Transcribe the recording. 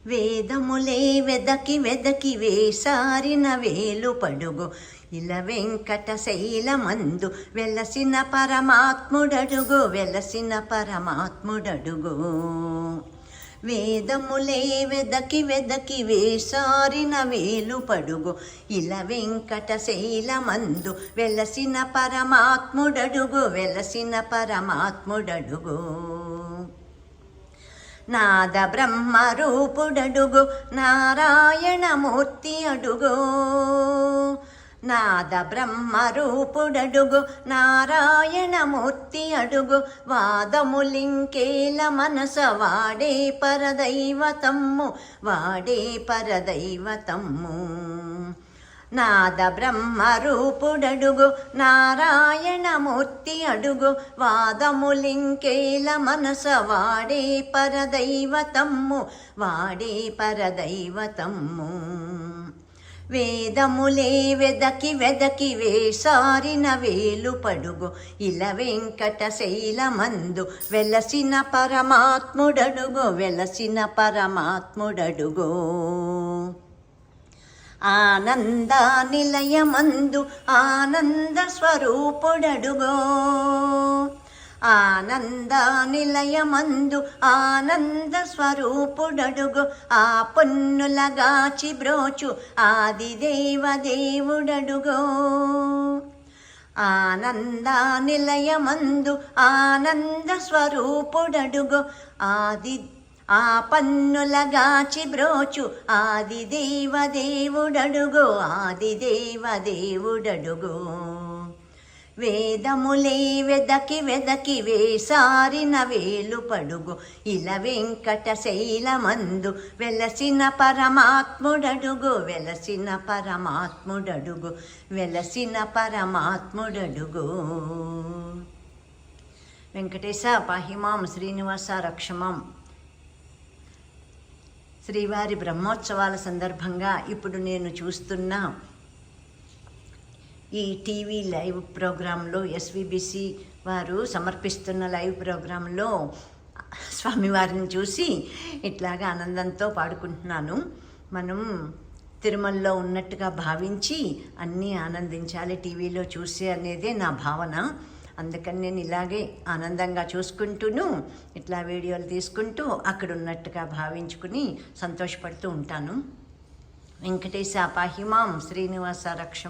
వేదములే వెదకి వెదకి వేసారిన వేలు పడుగు ఇలా వెంకటశైలమందు వెలసిన పరమాత్ముడడుగు వెలసిన పరమాత్ముడడుగు. వేదములే వెదకి వెదకి వేసారిన వేలు పడుగు ఇలా వెంకటశైలమందు వెలసిన పరమాత్ముడడుగు వెలసిన పరమాత్ముడడుగు. నాద బ్రహ్మరూపుడడుగు నారాయణమూర్తి అడుగు. నాద బ్రహ్మరూపుడడుగు నారాయణమూర్తి అడుగు. వాదములింకేల మనస వాడే పరదైవతమ్ము వాడే పరదైవతమ్ము. నాద బ్రహ్మరూపుడడుగు నారాయణమూర్తి అడుగు. వాదములింకేల మనస వాడే పరదైవతమ్ము వాడే పరదైవతమ్ము. వేదములే వెదకి వెదకి వేసారిన వేలు పడుగు ఇలా వెంకటశైలమందు వెలసిన పరమాత్ముడడుగు వెలసిన పరమాత్ముడడుగు. ఆనంద నిలయమందు ఆనంద స్వరూపుడడుగో. ఆనంద నిలయమందు ఆనంద స్వరూపుడడుగు. ఆ పొన్నులగాచి బ్రోచు ఆదిదేవ దేవుడడుగో. ఆనంద నిలయమందు ఆనంద స్వరూపుడడుగు. ఆ పన్నులగాచి బ్రోచు ఆదిదేవ దేవుడడుగు ఆదిదేవ దేవుడడుగు. వేదములే వెదకి వెదకి వేసారిన వేలు పడుగు ఇలా వెంకటశైలమందు వెలసిన పరమాత్ముడడుగు వెలసిన పరమాత్ముడడుగు వెలసిన పరమాత్ముడడుగు. వెంకటేశ పాహిమాం శ్రీనివాస రక్షమాం. శ్రీవారి బ్రహ్మోత్సవాల సందర్భంగా ఇప్పుడు నేను చూస్తున్న ఈ టీవీ లైవ్ ప్రోగ్రాంలో ఎస్విబిసి వారు సమర్పిస్తున్న లైవ్ ప్రోగ్రాంలో స్వామివారిని చూసి ఇట్లాగా ఆనందంతో పాడుకుంటున్నాను. మనం తిరుమలలో ఉన్నట్టుగా భావించి అన్నీ ఆనందించాలి టీవీలో చూసి అనేదే నా భావన. అందుకని నేను ఇలాగే ఆనందంగా చూసుకుంటూను ఇట్లా వీడియోలు తీసుకుంటూ అక్కడ ఉన్నట్టుగా భావించుకుని సంతోషపడుతూ ఉంటాను. వెంకటేశ పాహిమాం శ్రీనివాస రక్షమాం.